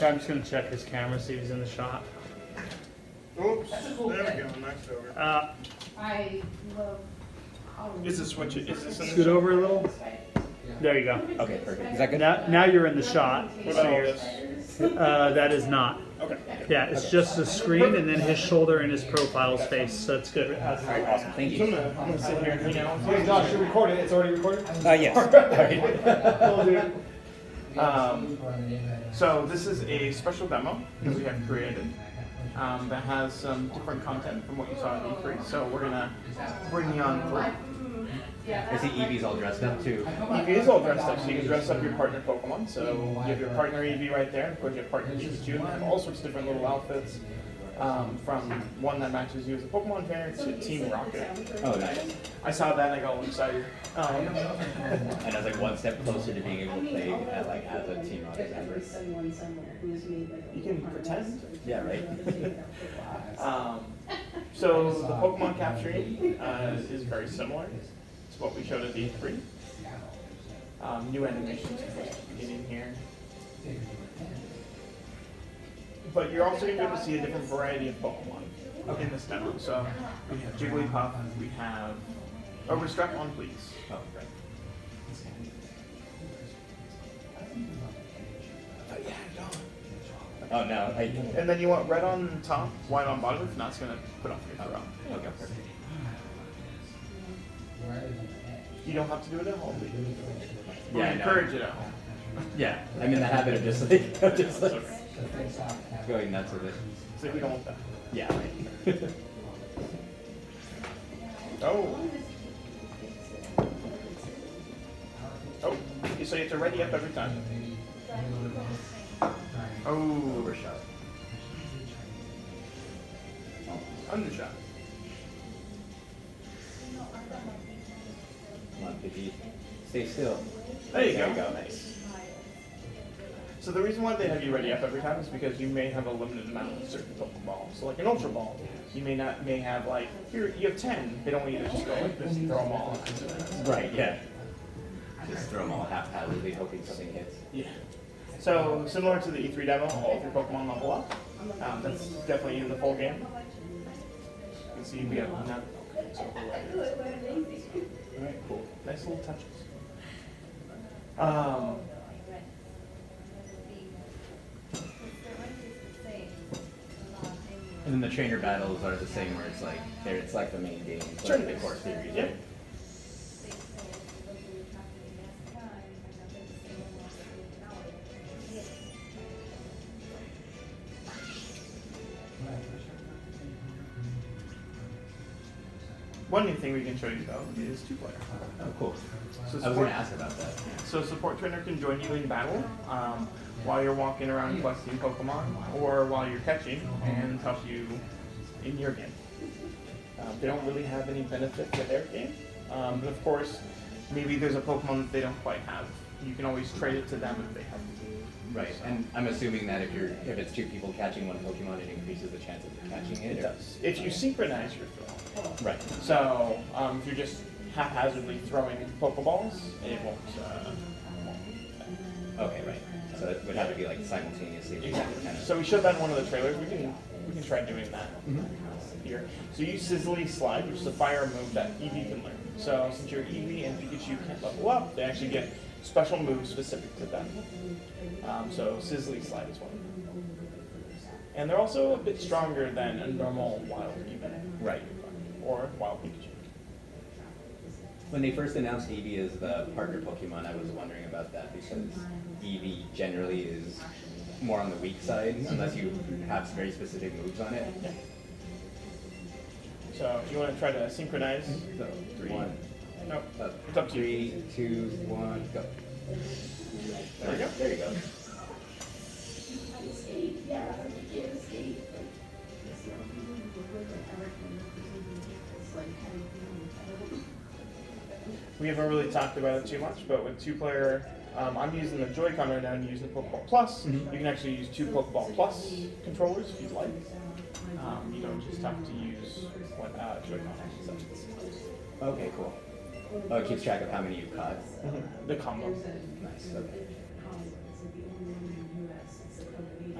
Yeah, I'm just gonna check his camera, see if he's in the shot. Oops, there we go, knocked over. I love. Is this what you, is this in the Scoot shot? over a little. There you go. Okay, perfect. Is that good? Now you're in the shot. What about all this? That is not. Okay. Yeah, it's just the screen and then his shoulder and his profile's face. So that's good. All right, awesome. Thank So you. I'm gonna sit here and hang out with you. Hey Josh, you're recording. It's already recorded? Yes. So this is a special demo that we have created that has some different content from what you saw at E3. So we're gonna bring you on through. I see Evie's all dressed up too. Eevee is all dressed up, so you can dress up your partner Pokemon. So you have your partner Eevee right there, of course you have partner Pikachu, and they have all sorts of different little outfits. From one that matches you as a Pokemon fan to Team Rocket. Oh, nice. I saw that and I got a little excited. And I was like one step closer to being able to play as a Team Rocket member. You can pretend. Yeah, right. So the Pokemon capturing is very similar to what we showed at E3. New animations at the beginning here. But you're also going to be able to see a different variety of Pokemon in this demo. So we have Jigglypuff, we have... Oh, strap on please. Oh, right. Oh no. And then you want red on top, white on bottom, if not it's going to put off your throw. Okay, perfect. You don't have to do it at home. We Yeah, I know. encourage it at home. Yeah, I'm in the habit of just like going nuts with it. So we don't want that. Yeah, right. Oh. Oh, so you have to ready up every time. Oh. Overshot. Undershot. Come on, Pidgey. Stay still. There you go. Nice. So the reason why they have you ready up every time is because you may have a limited amount of certain Pokeballs. So like an Ultra Ball, you may have like, here, you have 10. They don't want you to just go like this and throw them all into that. Right, yeah. Just throw them all haphazardly, hoping something hits. Yeah. So similar to the E3 demo, all 3 Pokemon level up. That's definitely in the full game. You can see we have none. Alright, cool. Nice little touches. And then the trainer battles are the same where it's like the main game. It's Sure. like the core series. Yeah. Right? One new thing we can show you though is 2-player. Oh, cool. So I was going to ask about that. So support trainer can join you in battle while you're walking around questing Pokemon or while you're catching and help you in your game. They don't really have any benefit to their game, but of course, maybe there's a Pokemon that they don't quite have. You can always trade it to them if they have it. Right, and I'm assuming that if it's 2 people catching one Pokemon, it increases the chance of you catching it. It does. If you synchronize your throw. Right. So if you're just haphazardly throwing Pokeballs, it won't. Okay, right. So it would have to be like simultaneously. Exactly. Kind of. So we showed that in one of the trailers. We can try doing that here. So you use Sizzly Slide, which is a fire move that Eevee can learn. So since your Eevee and Pikachu can't level up, they actually get special moves specific to them. So Sizzly Slide is one. And they're also a bit stronger than a normal wild Eevee. Right. Or wild Pikachu. When they first announced Eevee as the partner Pokemon, I was wondering about that because Eevee generally is more on the weak side unless you have very specific moves on it. Yeah. So if you want to try to synchronize, So 3. 1. No, Up. it's up to you. 3, 2, 1, go. There you go. There you go. We haven't really talked about it too much, but with 2-player, I'm using the Joy-Con right now and using the Pokeball Plus. You can actually use 2 Pokeball Plus controllers if you'd like. You don't just have to use one Joy-Con. Okay, cool. Oh, it keeps track of how many you caught. The combo. Nice, okay.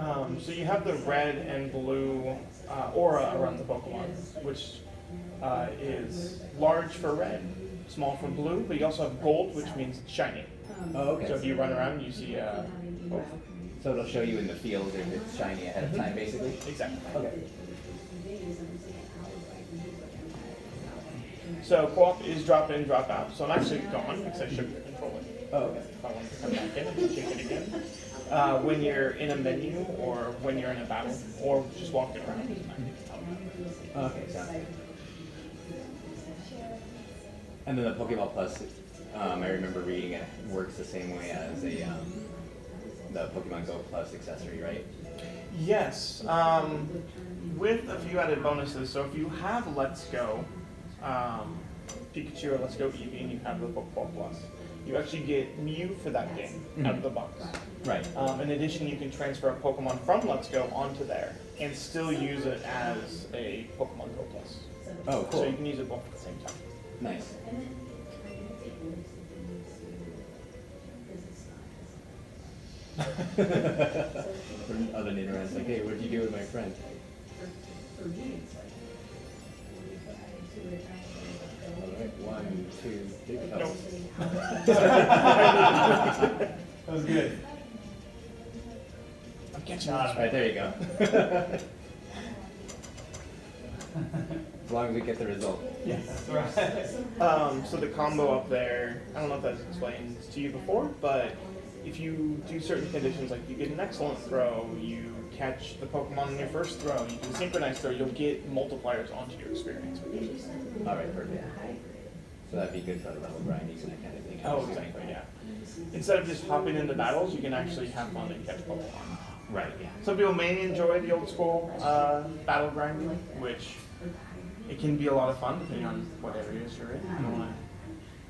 So you have the red and blue aura around the Pokemon, which is large for red, small for blue, but you also have gold, which means it's shiny. Oh, okay. So if you run around, you see both. So it'll show you in the field if it's shiny ahead of time, basically? Exactly. Okay. So co-op is drop in, drop out. So I'm actually gone because I shook the controller. Oh, okay. If I want to come back in and shake it again. When you're in a menu or when you're in a battle or just walking around. Okay, sounds good. And then the Pokeball Plus, I remember reading it works the same way as the Pokemon Go Plus accessory, right? Yes, with a few added bonuses. So if you have Let's Go Pikachu or Let's Go Eevee and you have the Pokeball Plus, you actually get Mew for that game out of the box. Right. In addition, you can transfer a Pokemon from Let's Go onto there and still use it as a Pokemon Go Plus. Oh, cool. So you can use it both at the same time. Nice. Other Nidorans like, hey, what'd you do with my friend? Alright, 1, 2, 3. Oh. Nope. That was good. I'm catching on. Alright, there you go. As long as we get the result. Yes. That's right. So the combo up there, I don't know if that's explained to you before, but if you do certain conditions, like you get an excellent throw, you catch the Pokemon in your first throw, you do a synchronized throw, you'll get multipliers onto your experience with these. Alright, perfect. So that'd be good for the level grinding and that kind of thing. I'm Oh, assuming. exactly, yeah. Instead of just hopping into battles, you can actually have fun and catch Pokemon. Right, yeah. Some people may enjoy the old school battle grinding, which it can be a lot of fun depending on what areas you're in.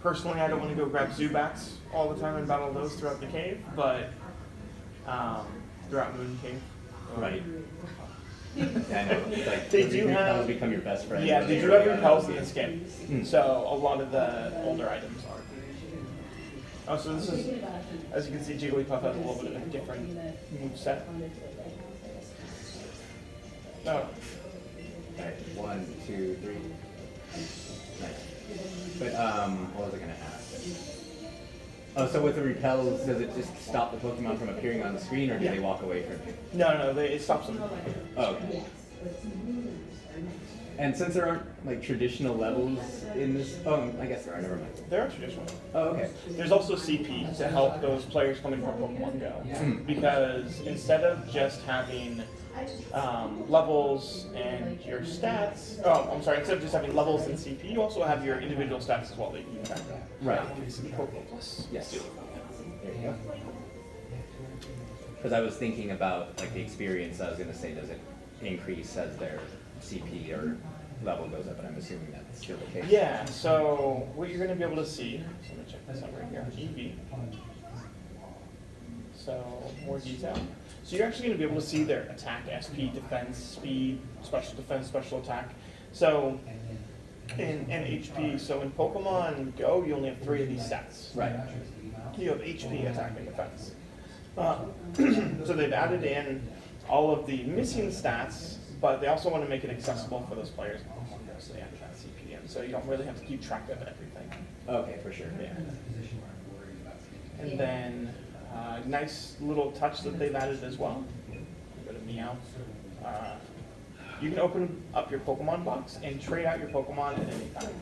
Personally, I don't want to go grab Zubats all the time and battle those throughout the cave, but throughout Moon Cave. Right. Yeah, I know. It's like They the do have- repels become your best friend. Yeah, they do have repels in this game, Hmm. so a lot of the older items are. Oh, so this is, as you can see, Jigglypuff has a little bit of a different moveset. Oh, Alright, 1, 2, 3. Nice. But what was I gonna ask? Oh, so with the repels, does it just stop the Pokemon from appearing on the screen, or do Yeah. they walk away from you? no, it stops them. Oh, okay. And since there aren't like traditional levels in this, oh, I guess there are. Never mind. There are traditional. Oh, okay. There's also CP to help those players coming from Pokemon Go. Because instead of just having levels and your stats, instead of just having levels and CP, you also have your individual stats as well that you can track. Right. Pokemon Plus. Yes. There you go. Because I was thinking about like the experience. I was gonna say, does it increase as their CP or level goes up? And I'm assuming that's still the case. Yeah, so what you're going to be able to see, so let me check this out right here on EV. So more detail. So you're actually going to be able to see their attack, SP, defense, speed, special attack. So and HP. So in Pokemon Go, you only have 3 of these stats. Right. You have HP, attack, and defense. So they've added in all of the missing stats, but they also want to make it accessible for those players. So they added that CPM, so you don't really have to keep track of everything. Okay, for sure. Yeah. And then nice little touch that they've added as well. Go to Meow. You can open up your Pokemon box and trade out your Pokemon at any time.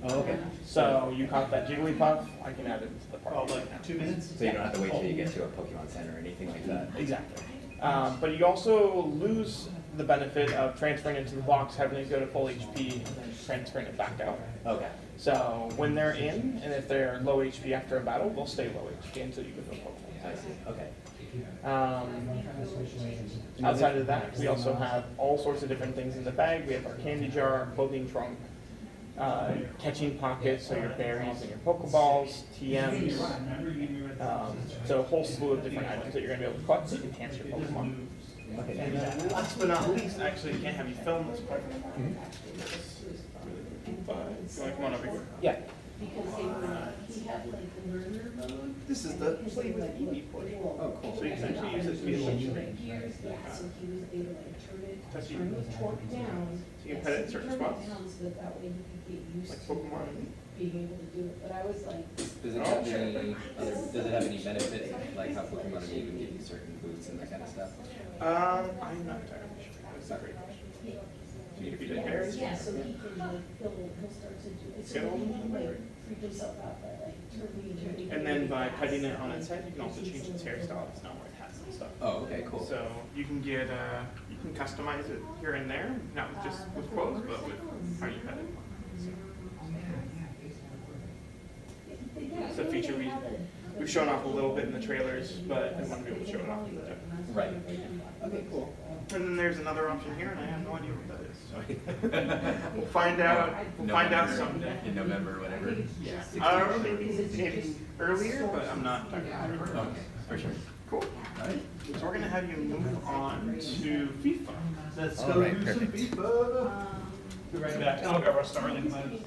Oh, okay. So you caught that Jigglypuff, I can add it to the party. Oh, like 2 minutes? So you don't have to wait till you get to a Pokemon Center or anything like that. Exactly. But you also lose the benefit of transferring into the box, having it go to full HP, and then transferring it back out. Okay. So when they're in, and if they're low HP after a battle, they'll stay low HP until you go to a Pokemon. I see. Okay. Outside of that, we also have all sorts of different things in the bag. We have our candy jar, clothing trunk, catching pockets, so your berries and your Pokeballs, TMs. So a whole slew of different items that you're going to be able to collect to enhance your Pokemon. Okay. And last but not least, actually, I can't have you film this part. But you want to come on over here? Yeah. because they were like, he had like the learner mode. This is the play with Eevee portion. Oh, cool. So you can actually use it to be able to train. Yeah, so he was able to like turn the So torque down. you can put it in certain Turn it spots. down so that that way he could get used Like to Pokémon. being able to do it, but I was like, Does it have any? Does it have any benefit, like how Pokemon are even give you certain boots and that kind of stuff? I'm not entirely sure. That's a great question. If you did hairs. yeah, so he can like, he'll start to do it, so Get all he the can way. like freak himself out by like turning. And then by cutting it on its head, you can also change its hairstyle. It's not where it has and stuff. Oh, okay, cool. So you can get you can customize it here and there, not with just with quotes, but with how you cut it. It's a feature we've shown off a little bit in the trailers, but I want to be able to show it off in the demo. Right. Okay, cool. And then there's another option here, and I have no idea what that is. So we'll find out. We'll find out someday. In November, whatever. Yeah. I don't know, maybe earlier, but I'm not talking about it. Okay, for sure. Cool. All right. So we're gonna have you move on to FIFA. Let's All go right, do some perfect. FIFA. Um, Be right back. I'll grab our Starling lens.